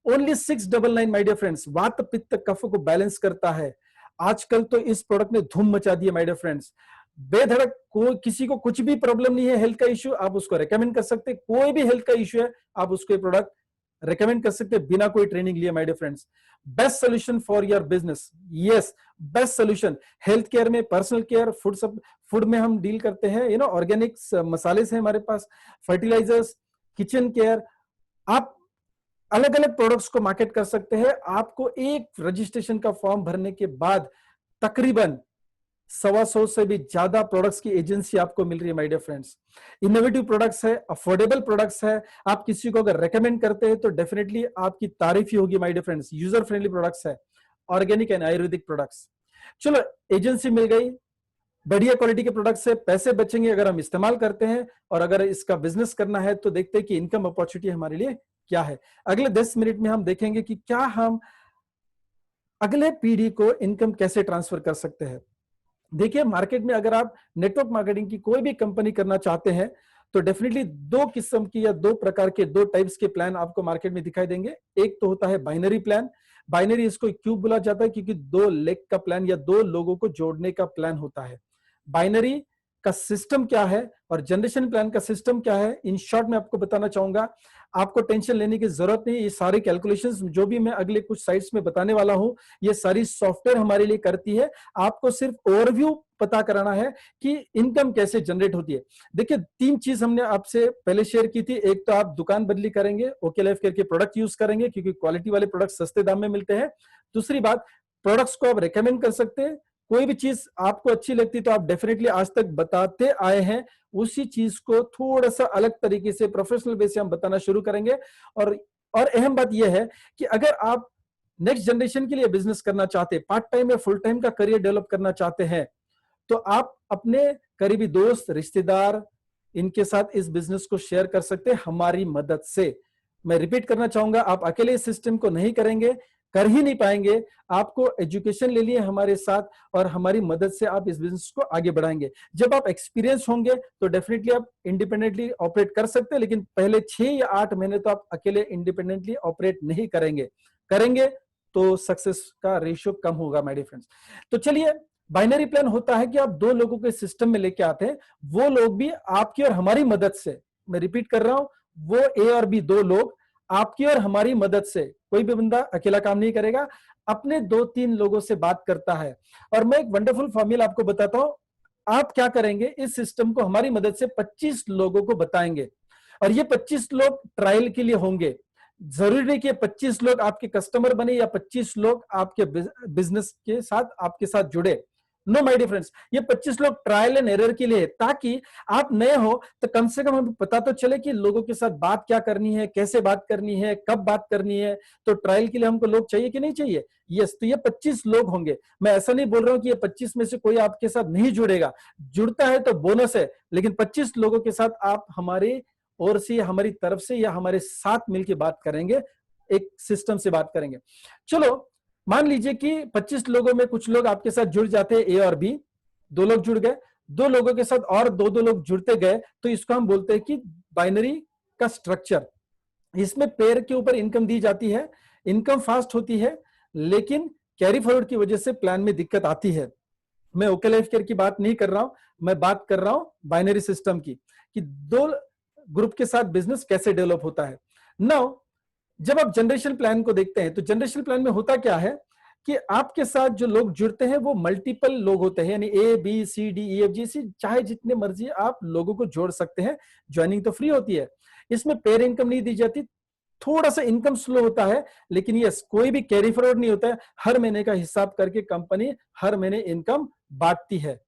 ओनली 699 माय डियर फ्रेंड्स, वात पित्त कफ को बैलेंस करता है। आजकल तो इस प्रोडक्ट ने धूम मचा दी है माय डियर फ्रेंड्स। बेधड़क किसी को कुछ भी प्रॉब्लम नहीं है, हेल्थ का इश्यू, आप उसको रेकमेंड कर सकते हैं। कोई भी हेल्थ का इश्यू है, आप उसको प्रोडक्ट रेकमेंड कर सकते हैं बिना कोई ट्रेनिंग लिए my dear friends. Best solution for your business, yes best solution. Health care में, पर्सनल केयर, फूड में हम डील करते हैं, ऑर्गेनिक मसाले हैं हमारे पास, फर्टिलाइजर्स, किचन केयर। आप अलग अलग प्रोडक्ट्स को मार्केट कर सकते हैं। आपको एक रजिस्ट्रेशन का फॉर्म भरने के बाद तकरीबन 125 से भी ज्यादा प्रोडक्ट्स की एजेंसी आपको मिल रही है my dear friends. Innovative products है, अफोर्डेबल प्रोडक्ट्स है। आप किसी को अगर रेकमेंड करते हैं तो डेफिनेटली आपकी तारीफ ही होगी my dear friends. User friendly products है, ऑर्गेनिक एंड आयुर्वेदिक प्रोडक्ट्स। चलो, एजेंसी मिल गई, बढ़िया क्वालिटी के प्रोडक्ट्स है, पैसे बचेंगे अगर हम इस्तेमाल करते हैं। और अगर इसका बिजनेस करना है तो देखते हैं कि इनकम अपॉर्चुनिटी हमारे लिए क्या है। अगले 10 मिनट में हम देखेंगे कि क्या हम अगले पीढ़ी को इनकम कैसे ट्रांसफर कर सकते हैं। देखिए, मार्केट में अगर आप नेटवर्क मार्केटिंग की कोई भी कंपनी करना चाहते हैं तो डेफिनेटली दो किस्म की या दो प्रकार के, दो टाइप्स के प्लान आपको मार्केट में दिखाई देंगे। एक तो होता है बाइनरी प्लान। बाइनरी इसको क्यों बोला जाता है? क्योंकि 2 लेग का प्लान या 2 लोगों को जोड़ने का प्लान होता है। बाइनरी का सिस्टम क्या है और जनरेशन प्लान का सिस्टम क्या है, इन शॉर्ट में आपको बताना चाहूंगा। आपको टेंशन लेने की जरूरत नहीं। ये सारी कैलकुलेशंस जो भी मैं अगले कुछ साइट्स में बताने वाला हूं, ये सारी सॉफ्टवेयर हमारे लिए करती है। आपको सिर्फ ओवरव्यू पता कराना है कि इनकम कैसे जनरेट होती है। देखिए, 3 चीज हमने आपसे पहले शेयर की थी। एक तो आप दुकान बदली करेंगे, ओके लाइफ केयर के प्रोडक्ट यूज करेंगे क्योंकि क्वालिटी वाले प्रोडक्ट सस्ते दाम में मिलते हैं। दूसरी बात, प्रोडक्ट्स को आप रेकमेंड कर सकते हैं। कोई भी चीज आपको अच्छी लगती तो आप डेफिनेटली आज तक बताते आए हैं, उसी चीज को थोड़ा सा अलग तरीके से प्रोफेशनल बेस से हम बताना शुरू करेंगे। और अहम बात यह है कि अगर आप नेक्स्ट जनरेशन के लिए बिजनेस करना चाहते हैं, पार्ट टाइम या फुल टाइम का करियर डेवलप करना चाहते हैं, तो आप अपने करीबी दोस्त, रिश्तेदार, इनके साथ इस बिजनेस को शेयर कर सकते हैं हमारी मदद से। मैं रिपीट करना चाहूंगा, आप अकेले इस सिस्टम को नहीं करेंगे, कर ही नहीं पाएंगे। आपको एजुकेशन ले लिए हमारे साथ और हमारी मदद से आप इस बिजनेस को आगे बढ़ाएंगे। जब आप एक्सपीरियंस होंगे तो डेफिनेटली आप इंडिपेंडेंटली ऑपरेट कर सकते हैं, लेकिन पहले 6 या 8 महीने तो आप अकेले इंडिपेंडेंटली ऑपरेट नहीं करेंगे। करेंगे तो सक्सेस का रेशियो कम होगा माय डियर फ्रेंड्स। तो चलिए, बाइनरी प्लान होता है कि आप 2 लोगों के सिस्टम में लेके आते हैं, वो लोग भी आपकी और हमारी मदद से, मैं रिपीट कर रहा हूं, वो ए और बी 2 लोग आपकी और हमारी मदद से, कोई भी बंदा अकेला काम नहीं करेगा, अपने 2-3 लोगों से बात करता है। और मैं एक वंडरफुल फॉर्मूला आपको बताता हूं। आप क्या करेंगे, इस सिस्टम को हमारी मदद से 25 लोगों को बताएंगे और ये 25 लोग ट्रायल के लिए होंगे। जरूरी नहीं कि 25 लोग आपके कस्टमर बने या 25 लोग आपके बिजनेस के साथ आपके साथ जुड़े। नो माय डियर फ्रेंड्स, ये 25 लोग ट्रायल एंड एरर के लिए, ताकि आप नए हो तो कम से कम हमें पता तो चले कि लोगों के साथ बात क्या करनी है, कैसे बात करनी है, कब बात करनी है। तो ट्रायल के लिए हमको लोग चाहिए कि नहीं चाहिए? यस, तो ये 25 लोग होंगे। मैं ऐसा नहीं बोल रहा हूं कि ये 25 में से कोई आपके साथ नहीं जुड़ेगा, जुड़ता है तो बोनस है, लेकिन 25 लोगों के साथ आप हमारी ओर से, हमारी तरफ से या हमारे साथ मिलकर बात करेंगे, एक सिस्टम से बात करेंगे। चलो, मान लीजिए कि 25 लोगों में कुछ लोग आपके साथ जुड़ जाते हैं, ए और बी, 2 लोग जुड़ गए, 2 लोगों के साथ और 2-2 लोग जुड़ते गए, तो इसको हम बोलते हैं कि बाइनरी का स्ट्रक्चर। इसमें पेयर के ऊपर इनकम दी जाती है, इनकम फास्ट होती है, लेकिन कैरी फॉरवर्ड की वजह से प्लान में दिक्कत आती है। मैं ओके लाइफ केयर की बात नहीं कर रहा हूं, मैं बात कर रहा हूं बाइनरी सिस्टम की, कि 2 ग्रुप के साथ बिजनेस कैसे डेवलप होता है। नाउ, जब आप जनरेशन प्लान को देखते हैं तो जनरेशन प्लान में होता क्या है कि आपके साथ जो लोग जुड़ते हैं वो मल्टीपल लोग होते हैं, यानी A B C D E F G C, चाहे जितने मर्जी आप लोगों को जोड़ सकते हैं। ज्वाइनिंग तो फ्री होती है, इसमें पेयर इनकम नहीं दी जाती, थोड़ा सा इनकम स्लो होता है, लेकिन यस, कोई भी कैरी फॉरवर्ड नहीं होता है। हर महीने का हिसाब करके कंपनी हर महीने इनकम बांटती है,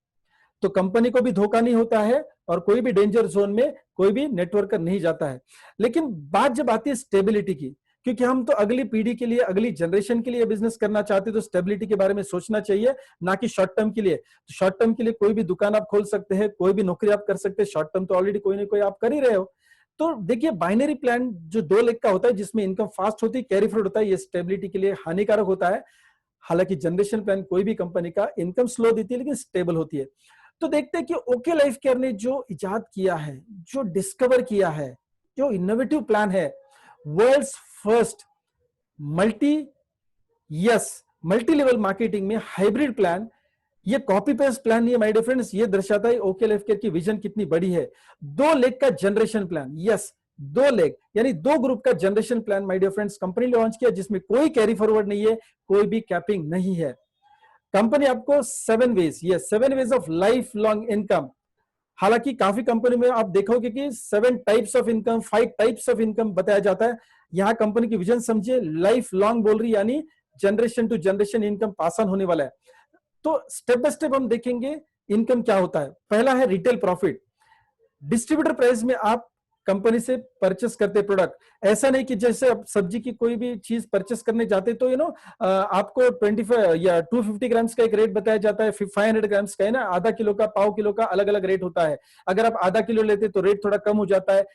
तो कंपनी को भी धोखा नहीं होता है और कोई भी डेंजर जोन में कोई भी नेटवर्कर नहीं जाता है। लेकिन बात जब आती है स्टेबिलिटी की, क्योंकि हम तो अगली पीढ़ी के लिए, अगली जनरेशन के लिए बिजनेस करना चाहते हैं, तो स्टेबिलिटी के बारे में सोचना चाहिए, ना कि शॉर्ट टर्म के लिए। तो शॉर्ट टर्म के लिए कोई भी दुकान आप खोल सकते हैं, कोई भी नौकरी आप कर सकते हैं, शॉर्ट टर्म तो ऑलरेडी कोई ना कोई आप कर ही रहे हो। तो देखिए, बाइनरी प्लान जो 2 लेग का होता है, जिसमें इनकम फास्ट होती है, कैरी फॉरवर्ड होता है, ये स्टेबिलिटी के लिए हानिकारक होता है। हालांकि जनरेशन प्लान कोई भी कंपनी का इनकम स्लो देती है, लेकिन स्टेबल होती है। तो देखते हैं कि ओके लाइफ केयर ने जो इजाद किया है, जो डिस्कवर किया है, जो इनोवेटिव प्लान है, world's first multi level marketing में हाइब्रिड प्लान, ये कॉपी पेस्ट प्लान नहीं है माय डियर फ्रेंड्स। ये दर्शाता है ओके लाइफ केयर की विजन कितनी बड़ी है। 2 लेग का जनरेशन प्लान, यस, दो लेग यानी दो ग्रुप का generation plan my dear friends company launch किया, जिसमें कोई कैरी फॉरवर्ड नहीं है, कोई भी कैपिंग नहीं है। कंपनी आपको 7 वेज, ये 7 ways of life long income, हालांकि काफी कंपनी में आप देखोगे कि 7 types of income, 5 types of income बताया जाता है। यहां कंपनी की विजन समझिए, लाइफ लॉन्ग बोल रही, यानी generation to generation income pass on होने वाला है। तो स्टेप बाय स्टेप हम देखेंगे इनकम क्या होता है। पहला है रिटेल प्रॉफिट। डिस्ट्रीब्यूटर प्राइस में आप कंपनी से परचेस करते प्रोडक्ट, ऐसा नहीं कि जैसे आप सब्जी की कोई भी चीज परचेस करने जाते तो आपको 25 या 250 ग्राम्स का एक रेट बताया जाता है, 500 ग्राम्स का है ना, आधा किलो का, पाव किलो का अलग अलग रेट होता है। अगर आप आधा किलो लेते तो रेट थोड़ा कम हो जाता है,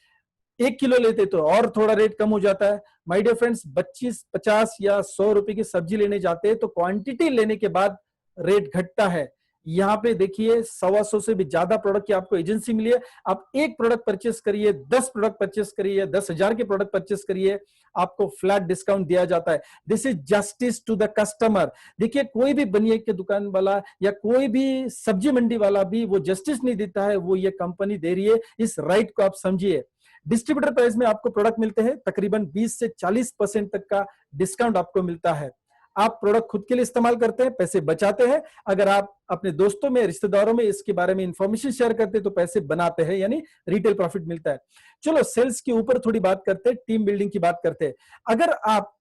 1 किलो लेते तो और थोड़ा रेट कम हो जाता है। माय डियर फ्रेंड्स, 25, 50 या 100 रुपए की सब्जी लेने जाते हैं तो क्वांटिटी लेने के बाद रेट घटता है। यहाँ पे देखिए 125 से भी ज्यादा प्रोडक्ट की आपको एजेंसी मिली है। आप एक प्रोडक्ट परचेस करिए, 10 प्रोडक्ट परचेस करिए, 10,000 के प्रोडक्ट परचेस करिए, आपको फ्लैट डिस्काउंट दिया जाता है। This is justice to the customer. देखिए कोई भी बनिए की दुकान वाला या कोई भी सब्जी मंडी वाला भी वो जस्टिस नहीं देता है, वो ये कंपनी दे रही है। इस राइट को आप समझिए। डिस्ट्रीब्यूटर प्राइस में आपको प्रोडक्ट मिलते हैं, तकरीबन 20 से 40% तक का डिस्काउंट आपको मिलता है। आप प्रोडक्ट खुद के लिए इस्तेमाल करते हैं, पैसे बचाते हैं। अगर आप अपने दोस्तों में, रिश्तेदारों में इसके बारे में इंफॉर्मेशन शेयर करते हैं तो पैसे बनाते हैं, यानी रिटेल प्रॉफिट मिलता है। चलो सेल्स के ऊपर थोड़ी बात करते हैं, टीम बिल्डिंग की बात करते हैं। अगर आप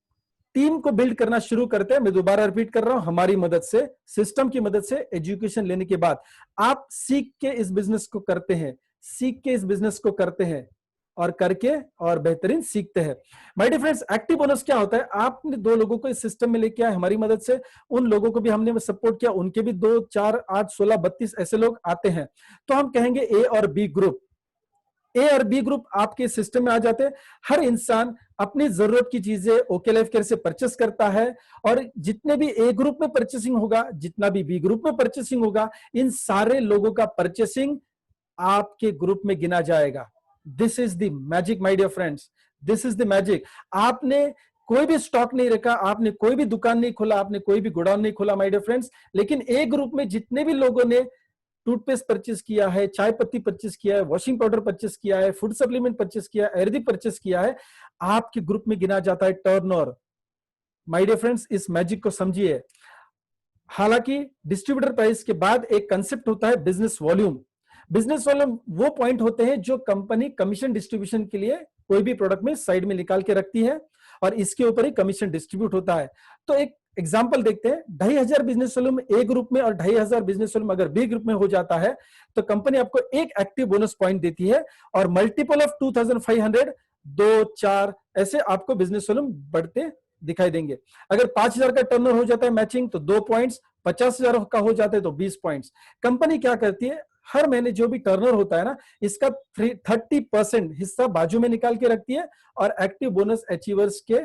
टीम को बिल्ड करना शुरू करते हैं, मैं दोबारा रिपीट कर रहा हूं, हमारी मदद से, सिस्टम की मदद से, एजुकेशन लेने के बाद आप सीख के इस बिजनेस को करते हैं, सीख के इस बिजनेस को करते हैं और करके और बेहतरीन सीखते हैं। My dear friends, active bonus क्या होता है? आपने दो लोगों को इस सिस्टम में लेके आए हमारी मदद से, उन लोगों को भी हमने सपोर्ट किया, उनके भी 2, 4, 8, 16, 32 ऐसे लोग आते हैं। तो हम कहेंगे ए और बी ग्रुप। ए और बी ग्रुप आपके सिस्टम में आ जाते हैं। हर इंसान अपनी जरूरत की चीजें ओके लाइफ केयर से परचेस करता है, और जितने भी ए ग्रुप में परचेसिंग होगा, जितना भी बी ग्रुप में परचेसिंग होगा, इन सारे लोगों का परचेसिंग आपके ग्रुप में गिना जाएगा। This is the magic my dear friends, this is the magic. आपने कोई भी स्टॉक नहीं रखा, आपने कोई भी दुकान नहीं खोला, आपने कोई भी गोडाउन नहीं खोला माय डियर फ्रेंड्स, लेकिन ए ग्रुप में जितने भी लोगों ने टूथपेस्ट परचेस किया है, चाय पत्ती परचेस किया है, वॉशिंग पाउडर परचेस किया है, फूड सप्लीमेंट परचेस किया है, आयुर्वेदिक परचेस किया है, आपके ग्रुप में गिना जाता है टर्नओवर। माय डियर फ्रेंड्स, इस मैजिक को समझिए। हालांकि डिस्ट्रीब्यूटर प्राइस के बाद एक कंसेप्ट होता है बिजनेस वॉल्यूम। बिजनेस वॉल्यूम वो पॉइंट होते हैं जो कंपनी कमीशन डिस्ट्रीब्यूशन के लिए कोई भी प्रोडक्ट में साइड में निकाल के रखती है, और इसके ऊपर ही कमीशन डिस्ट्रीब्यूट होता है। तो एक एग्जांपल देखते हैं, 2,500 बिजनेस वॉल्यूम ए ग्रुप में और 2,500 बिजनेस वॉल्यूम अगर बी ग्रुप में हो जाता है, तो कंपनी आपको एक एक्टिव बोनस पॉइंट देती है, और मल्टीपल ऑफ 2,500, 2, 4 ऐसे आपको बिजनेस वॉल्यूम बढ़ते दिखाई देंगे। अगर 5,000 का टर्नओवर हो जाता है मैचिंग तो 2 पॉइंट्स, 50,000 का हो जाता है तो 20 पॉइंट्स। कंपनी क्या करती है, हर महीने जो भी टर्नओवर होता है ना, इसका 30% हिस्सा बाजू में निकाल के रखती है और एक्टिव बोनस अचीवर्स के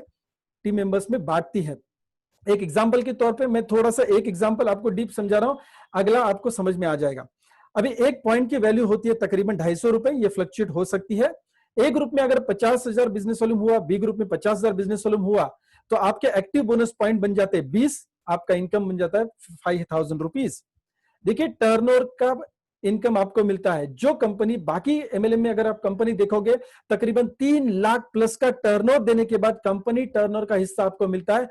टीम मेंबर्स में बांटती है। एक एग्जांपल के तौर पे मैं थोड़ा सा एक एग्जांपल आपको डीप समझा रहा हूं, अगला आपको समझ में आ जाएगा। अभी एक पॉइंट की वैल्यू होती है तकरीबन 250 रुपए, ये फ्लक्चुएट हो सकती है। ए ग्रुप में अगर 50,000 बिजनेस वॉल्यूम हुआ, बी ग्रुप में 50,000 बिजनेस वॉल्यूम हुआ, तो आपके एक्टिव बोनस पॉइंट बन जाते हैं 20, आपका इनकम बन जाता है 5,000 रुपीज। देखिए टर्नओवर का इनकम आपको मिलता है। जो कंपनी बाकी एमएलएम में अगर आप कंपनी देखोगे, तकरीबन 3 लाख प्लस का टर्नओवर देने के बाद कंपनी टर्नओवर का हिस्सा आपको मिलता है।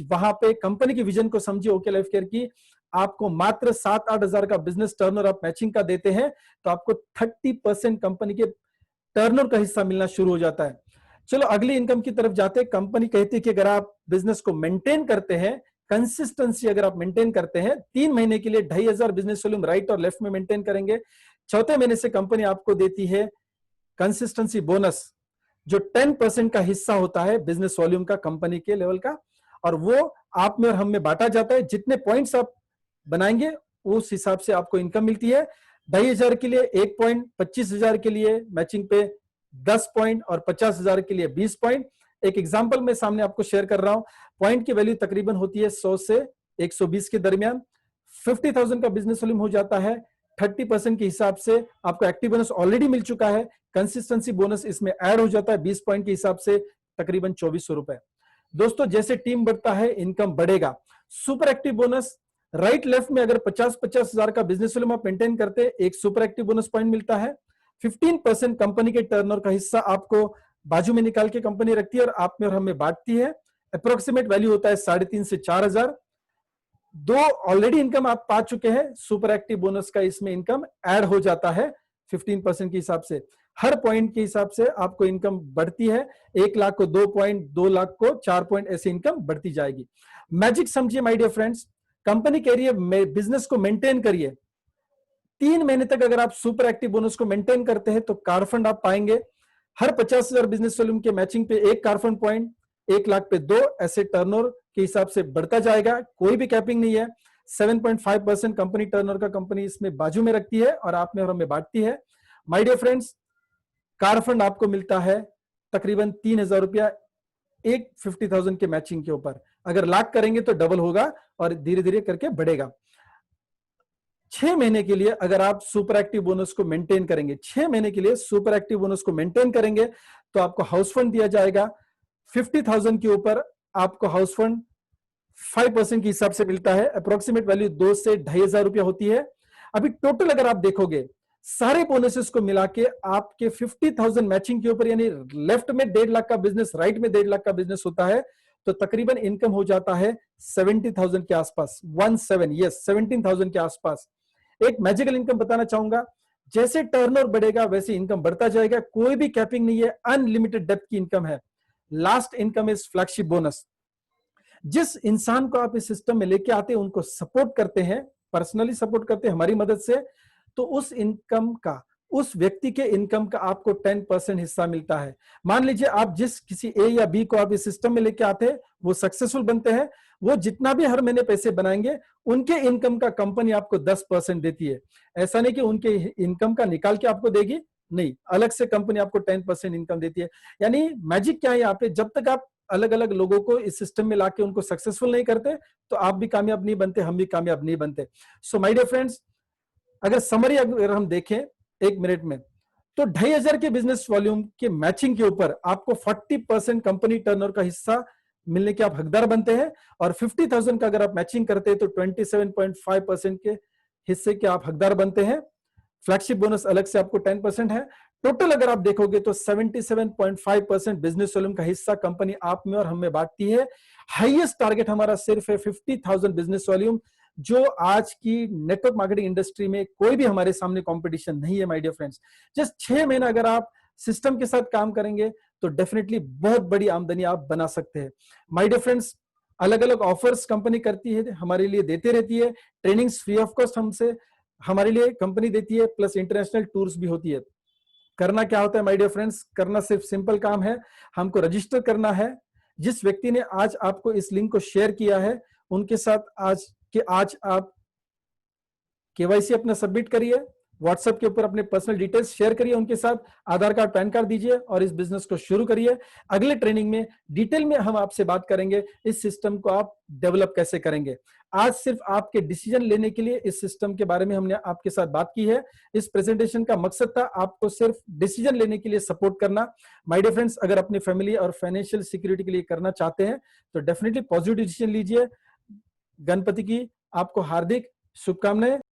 वहां पे कंपनी की विजन को समझिए ओके लाइफ केयर की, आपको मात्र 7-8 हजार का बिजनेस टर्नओवर आप मैचिंग का देते हैं, तो आपको 30% कंपनी के टर्नओवर का हिस्सा मिलना शुरू हो जाता है। चलो अगली इनकम की तरफ जाते हैं। कंपनी कहती है कि अगर आप बिजनेस को मेंटेन करते हैं, कंसिस्टेंसी अगर आप मेंटेन करते हैं, 3 महीने के लिए 2,500 बिजनेस वॉल्यूम राइट और लेफ्ट में मेंटेन करेंगे, चौथे महीने से कंपनी आपको देती है कंसिस्टेंसी बोनस, जो 10% का हिस्सा होता है बिजनेस वॉल्यूम का कंपनी के लेवल का, और वो आप में और हम में बांटा जाता है। जितने पॉइंट्स आप बनाएंगे उस हिसाब से आपको इनकम मिलती है। 2,500 के लिए 1 पॉइंट, 25,000 के लिए मैचिंग पे 10 पॉइंट और 50,000 के लिए 20 पॉइंट। एक एग्जांपल मैं सामने आपको शेयर कर रहा हूं। पॉइंट की वैल्यू तकरीबन होती है 100 से 120 के दरमियान। 50,000 का बिजनेस वॉल्यूम हो जाता है, 30% के हिसाब से आपको एक्टिव बोनस ऑलरेडी मिल चुका है, कंसिस्टेंसी बोनस इसमें ऐड हो जाता है 20 पॉइंट के हिसाब से, तकरीबन 2,400 रुपए। दोस्तों जैसे टीम बढ़ता है इनकम बढ़ेगा। Super active bonus right left में अगर 50-50 हजार का बिजनेस वॉल्यूम आप मेंटेन करते, एक सुपर एक्टिव बोनस पॉइंट मिलता है। 15% कंपनी के टर्नओवर का हिस्सा आपको बाजू में निकाल के कंपनी रखती है और आप में और हमें बांटती है। अप्रोक्सीमेट वैल्यू होता है 3.5 से 4,000। 2 ऑलरेडी इनकम आप पा चुके हैं, सुपर एक्टिव बोनस का इसमें इनकम ऐड हो जाता है 15% के हिसाब से। हर पॉइंट के हिसाब से आपको इनकम बढ़ती है। 1 लाख को 2 पॉइंट, 2 लाख को 4 पॉइंट, ऐसे इनकम बढ़ती जाएगी। मैजिक समझिए माय डियर फ्रेंड्स, कंपनी कह रही है बिजनेस को मेंटेन करिए। 3 महीने तक अगर आप सुपर एक्टिव बोनस को मेंटेन करते हैं तो कार फंड आप पाएंगे। हर 50,000 बिजनेस वॉल्यूम के मैचिंग पे 1 कार फंड पॉइंट, 1 लाख पे 2, ऐसे टर्नओवर के हिसाब से बढ़ता जाएगा। कोई भी कैपिंग नहीं है। 7.5% कंपनी टर्नओवर का कंपनी इसमें बाजू में रखती है और आप में और हमें बांटती है। My dear friends, car fund आपको मिलता है तकरीबन 3,000 रुपया एक 50,000 के मैचिंग के ऊपर। अगर लाख करेंगे तो डबल होगा और धीरे धीरे करके बढ़ेगा। 6 महीने के लिए अगर आप सुपर एक्टिव बोनस को मेंटेन करेंगे, 6 महीने के लिए सुपर एक्टिव बोनस को मेंटेन करेंगे तो आपको हाउस फंड दिया जाएगा। 50,000 के ऊपर आपको हाउस फंड 5% के हिसाब से मिलता है। अप्रोक्सीमेट वैल्यू 2 से 2,500 रुपया होती है। अभी टोटल अगर आप देखोगे सारे बोनसेस को मिला के आपके 50,000 मैचिंग के ऊपर, यानी लेफ्ट में 1.5 लाख का बिजनेस, राइट में 1.5 लाख का बिजनेस होता है, तो तकरीबन इनकम हो जाता है 70,000 के आसपास। 17,000 के आसपास। एक मैजिकल इनकम बताना चाहूंगा, जैसे टर्नओवर बढ़ेगा वैसे इनकम बढ़ता जाएगा। कोई भी कैपिंग नहीं है, अनलिमिटेड डेप्थ की इनकम है। Last income is flagship bonus. जिस इंसान को आप इस सिस्टम में लेके आते हैं, उनको सपोर्ट करते हैं, पर्सनली सपोर्ट करते हैं हमारी मदद से, तो उस इनकम का, उस व्यक्ति के इनकम का आपको 10% हिस्सा मिलता है। मान लीजिए आप जिस किसी ए या बी को आप इस सिस्टम में लेके आते हैं, वो सक्सेसफुल बनते हैं, वो जितना भी हर महीने पैसे बनाएंगे, उनके इनकम का कंपनी आपको 10% देती है। ऐसा नहीं कि उनके इनकम का निकाल के आपको देगी, नहीं, अलग से कंपनी आपको 10% इनकम देती है। यानी मैजिक क्या है यहाँ पे, जब तक आप अलग अलग लोगों को इस सिस्टम में लाके उनको सक्सेसफुल नहीं करते, तो आप भी कामयाब नहीं बनते, हम भी कामयाब नहीं बनते। सो माय डियर फ्रेंड्स, अगर समरी अगर हम देखें 1 मिनट में, तो 2,500 के बिजनेस वॉल्यूम के मैचिंग के ऊपर आपको 40% कंपनी टर्नओवर का हिस्सा मिलने के आप हकदार बनते हैं। और 50,000 का अगर आप मैचिंग करते हैं तो 27.5% के हिस्से के आप हकदार बनते हैं। फ्लैगशिप बोनस अलग से आपको 10% है। टोटल अगर आप देखोगे तो 77.5% बिजनेस वॉल्यूम का हिस्सा कंपनी आप में और हमें बांटती है। हाईएस्ट टारगेट हमारा सिर्फ है 50,000 बिजनेस वॉल्यूम, जो आज की नेटवर्क मार्केटिंग इंडस्ट्री में कोई भी हमारे सामने कंपटीशन नहीं है माय डियर फ्रेंड्स। जस्ट 6 महीना अगर आप सिस्टम के साथ काम करेंगे तो डेफिनेटली बहुत बड़ी आमदनी आप बना सकते हैं। माय डियर फ्रेंड्स, अलग अलग ऑफर्स कंपनी करती है, हमारे लिए देते रहती है। ट्रेनिंग्स फ्री ऑफ कॉस्ट हमसे हमारे लिए कंपनी देती है, प्लस इंटरनेशनल टूर्स भी होती है। करना क्या होता है माय डियर फ्रेंड्स, करना सिर्फ सिंपल काम है, हमको रजिस्टर करना है। जिस व्यक्ति ने आज आपको इस लिंक को शेयर किया है, उनके साथ आज आप केवाईसी अपना सबमिट करिए, व्हाट्सएप के ऊपर अपने पर्सनल डिटेल्स शेयर करिए उनके साथ, आधार कार्ड, पैन कार्ड दीजिए और इस बिजनेस को शुरू करिए। अगले ट्रेनिंग में डिटेल में हम आपसे बात करेंगे इस सिस्टम को आप डेवलप कैसे करेंगे। आज सिर्फ आपके डिसीजन लेने के लिए इस सिस्टम के बारे में हमने आपके साथ बात की है। इस प्रेजेंटेशन का मकसद था आपको सिर्फ डिसीजन लेने के लिए सपोर्ट करना। माय डियर फ्रेंड्स, अगर अपनी फैमिली और फाइनेंशियल सिक्योरिटी के लिए करना चाहते हैं तो डेफिनेटली पॉजिटिव डिसीजन लीजिए। गणपति की आपको हार्दिक शुभकामनाएं।